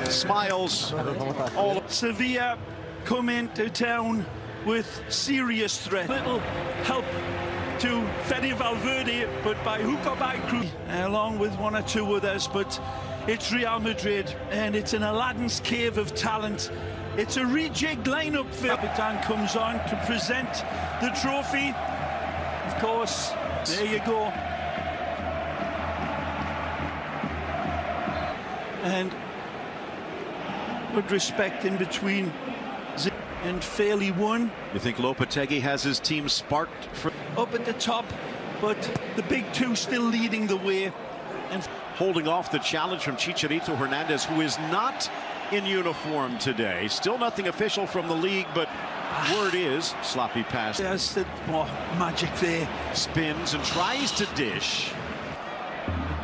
Smiles. All Sevilla come into town with serious threat. Little help to Fede Valverde, but by hook or by crook, along with one or two others. But it's Real Madrid, and it's an Aladdin's cave of talent. It's a rejigged lineup. Capitan comes on to present the trophy. Of course, there you go. And good respect in between and fairly won. You think Lopetegui has his team sparked for up at the top, but the big two still leading the way and holding off the challenge from Chicharito Hernandez, who is not in uniform today. Still nothing official from the league, but word is sloppy pass. There's the magic there. Spins and tries to dish.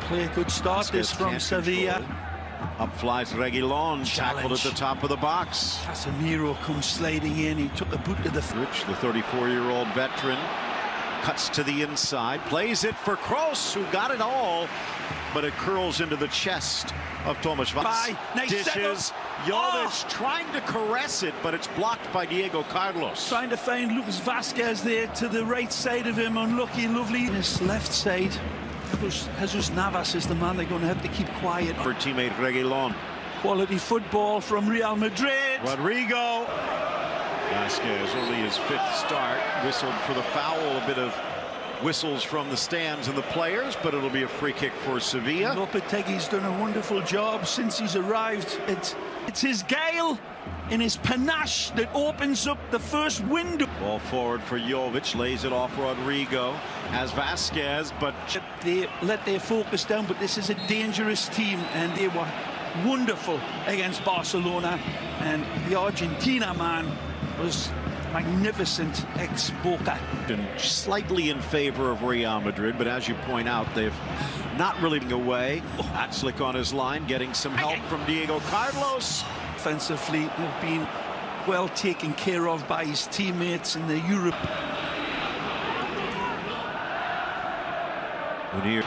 Play a good start this from Sevilla. Control. Up flies Reguilon, tackled at the top of the box. Casemiro comes sliding in. He took the boot to the Rich, the 34-year-old veteran, cuts to the inside, plays it for Kroos, who got it all, but it curls into the chest of Tomas Vaz. Nice dishes. Jovic trying to caress it, but it's blocked by Diego Carlos. Trying to find Lucas Vazquez there to the right side of him. Unlucky, lovely. His left side. Jesus Navas is the man they're going to have to keep quiet. For teammate Reguilon. Quality football from Real Madrid. Rodrigo. Vasquez, only his fifth start, whistled for the foul. A bit of whistles from the stands and the players, but it'll be a free kick for Sevilla. Lopetegui's done a wonderful job since he's arrived. It's his guile and his panache that opens up the first window. Ball forward for Jovic, lays it off Rodrigo, has Vasquez, but they let their focus down. But this is a dangerous team, and they were wonderful against Barcelona, and the Argentina man was magnificent ex-Boca. Been slightly in favor of Real Madrid, but as you point out, they've not really been away. Hatzlik on his line, getting some help from Diego Carlos. Offensively, they've been well taken care of by his teammates in the Europe. Munir,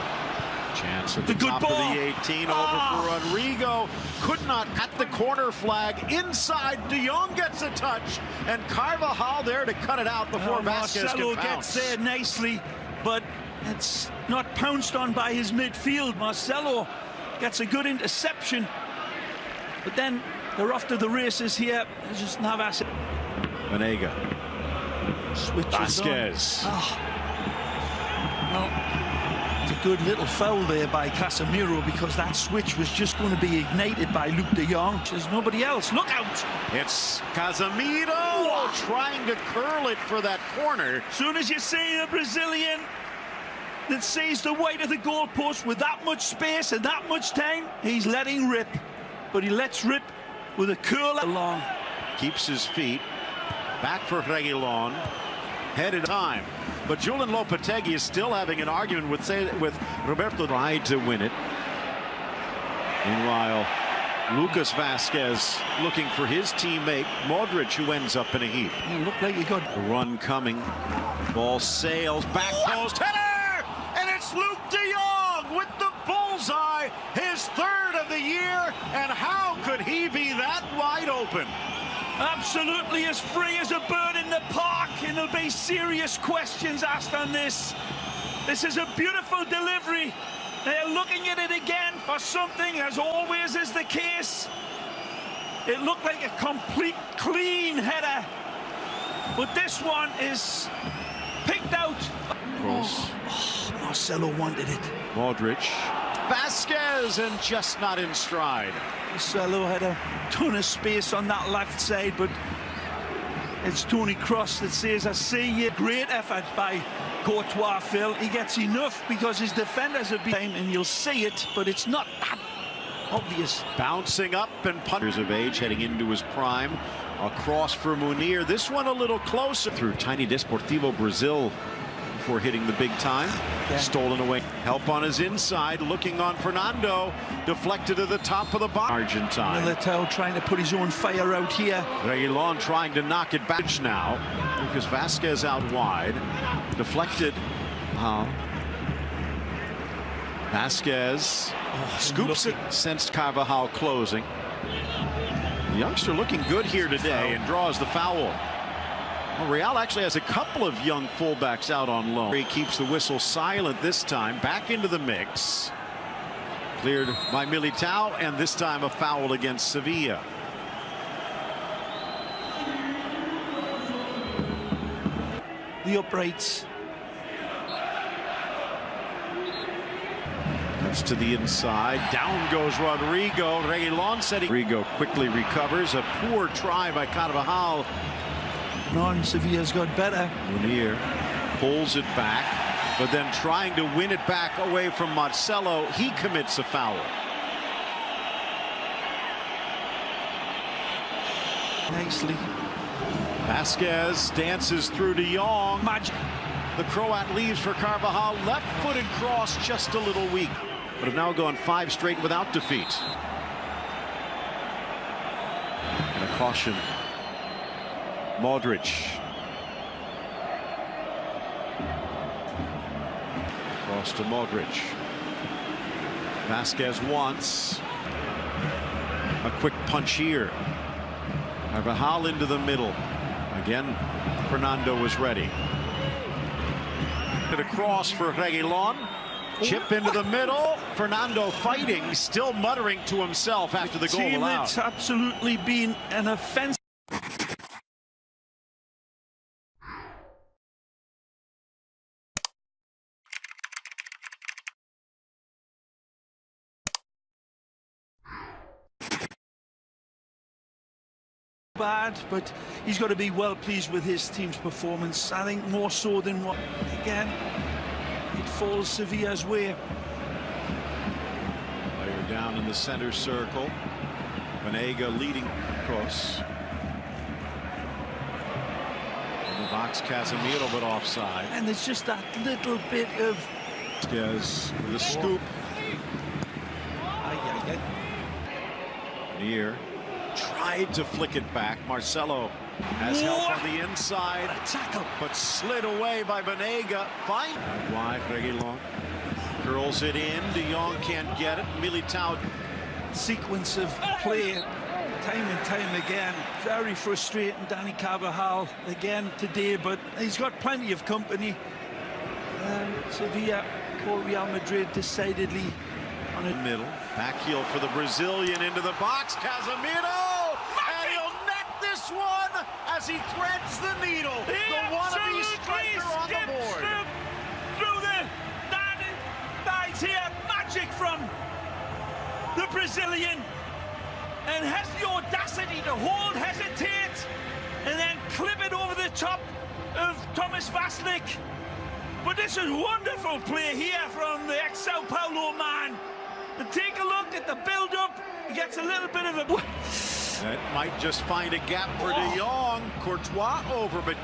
chance at the top of the 18, over for Rodrigo. Could not at the corner flag. Inside, De Jong gets a touch, and Carvajal there to cut it out before Vasquez Marcelo can pounce. gets there nicely, but it's not pounced on by his midfield. Marcelo gets a good interception, but then they're off to the races here. It's just Navas. Vanega. Switches Vasquez. Well, it's a good little foul there by Casemiro, because that switch was just going to be ignited by Luke de Jong. There's nobody else. Look out! It's Casemiro trying to curl it for that corner. Soon as you see a Brazilian that sees the weight of the goalpost with that much space and that much time, he's letting rip. But he lets rip with a curler along. Keeps his feet. Back for Reguilon. Headed time. But Julian Lopetegui is still having an argument with Roberto. Tried to win it. Meanwhile, Lucas Vasquez looking for his teammate Modric, who ends up in a heap. It looked like he got a run coming. Ball sails. Back post. Header! And it's Luke de Jong with the bullseye. His third of the year. And how could he be that wide open? Absolutely as free as a bird in the park, and there'll be serious questions asked on this. This is a beautiful delivery. They're looking at it again for something, as always is the case. It looked like a complete clean header, but this one is picked out. Marcelo wanted it. Modric. Vasquez, and just not in stride. Marcelo had a ton of space on that left side, but it's Toni Kroos that says, I see you. Great effort by Courtois, Phil. He gets enough because his defenders have been, and you'll see it, but it's not that obvious. Bouncing up and years of age, heading into his prime. A cross for Munir. This one a little closer. Through Tiny Desportivo Brazil before hitting the big time. Yeah. Stolen away. Help on his inside, looking on Fernando. Deflected to the top of the box. Argentine. Militao trying to put his own fire out here. Reguilon trying to knock it back now. Lucas Vasquez out wide. Deflected. Vasquez scoops it, sensed Carvajal closing. The youngster looking good here today and draws the foul. Well, Real actually has a couple of young fullbacks out on loan. He keeps the whistle silent this time, back into the mix. Cleared by Militao, and this time a foul against Sevilla. The uprights. Cuts to the inside. Down goes Rodrigo. Reguilon said Rodrigo quickly recovers. A poor try by Carvajal. Sevilla's got better. Munir pulls it back, but then trying to win it back away from Marcelo, he commits a foul. Nicely. Vasquez dances through De Jong. Magic. The Croat leaves for Carvajal. Left-footed cross, just a little weak, but have now gone 5 straight without defeat. And a caution. Madrid. Cross to Madrid. Vasquez wants a quick punch here. Carvajal into the middle. Again, Fernando was ready. To the cross for Reguilon. Chip into the middle. Fernando fighting, still muttering to himself after the goal allowed. It's absolutely been an offense. Bad, but he's got to be well pleased with his team's performance. I think more so than what, again, it falls Sevilla's way. Player down in the center circle. Vanega leading cross. In the box, Casemiro, but offside. And there's just that little bit of Vasquez with a scoop. Near. Tried to flick it back. Marcelo has help on the inside. A tackle, but slid away by Vanega. Fine. Wide, Reguilon curls it in. De Jong can't get it. Militao. Sequence of play, time and time again. Very frustrating, Dani Carvajal again today, but he's got plenty of company. Sevilla caught Real Madrid decidedly on a middle. Back heel for the Brazilian into the box. Casemiro! And he'll net this one as he threads the needle. The wannabe striker on the board. Through the lines here. Magic from the Brazilian. And has the audacity to hold, hesitate, and then clip it over the top of Thomas Vaslik. But this is wonderful play here from the ex-Sao Paulo man. And take a look at the build-up. He gets a little bit of a... That might just find a gap for De Jong. Courtois over, but...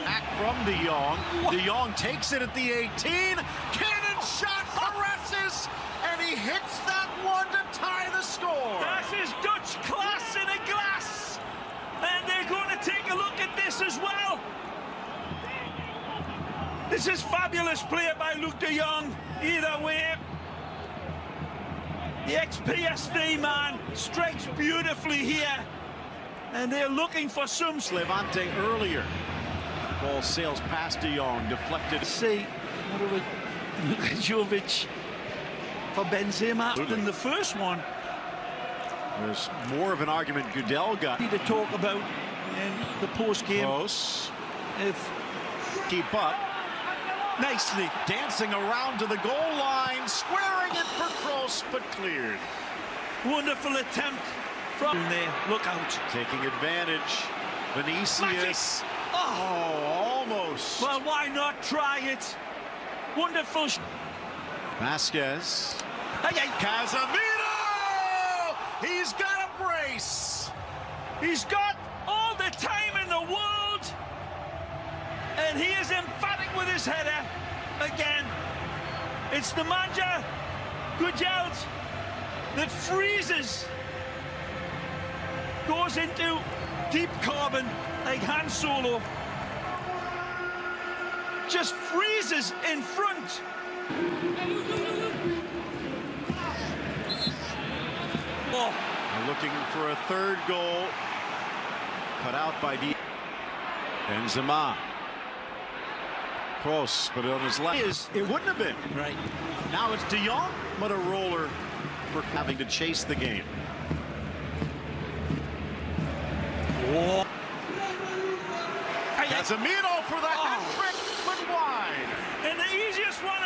Back from De Jong. De Jong takes it at the 18. Cannon shot, caresses, and he hits that one to tie the score. That is Dutch class in a glass. And they're going to take a look at this as well. This is fabulous play by Luuk de Jong. Either way, the ex-PSV man strikes beautifully here. And they're looking for some... Levante earlier. Ball sails past De Jong, deflected. See, Jovic for Benzema than the first one. There's more of an argument Goodell got. To talk about in the post-game. Close. If keep up. Nicely. Dancing around to the goal line, squaring it for Kroos, but cleared. Wonderful attempt from there. Look out. Taking advantage. Vinicius. Oh, almost. Well, why not try it? Wonderful. Vasquez. Casemiro! He's got a brace. He's got all the time in the world. And he is emphatic with his header. Again, it's the manager, Goodell, that freezes. Goes into deep carbon like Han Solo. just freezes in front. Oh. Looking for a third goal. Cut out by Benzema. Close, but on his left. It wouldn't have been. Right. Now it's De Jong. What a roller for having to chase the game. Whoa. Casemiro for the hat trick, but wide. And the easiest one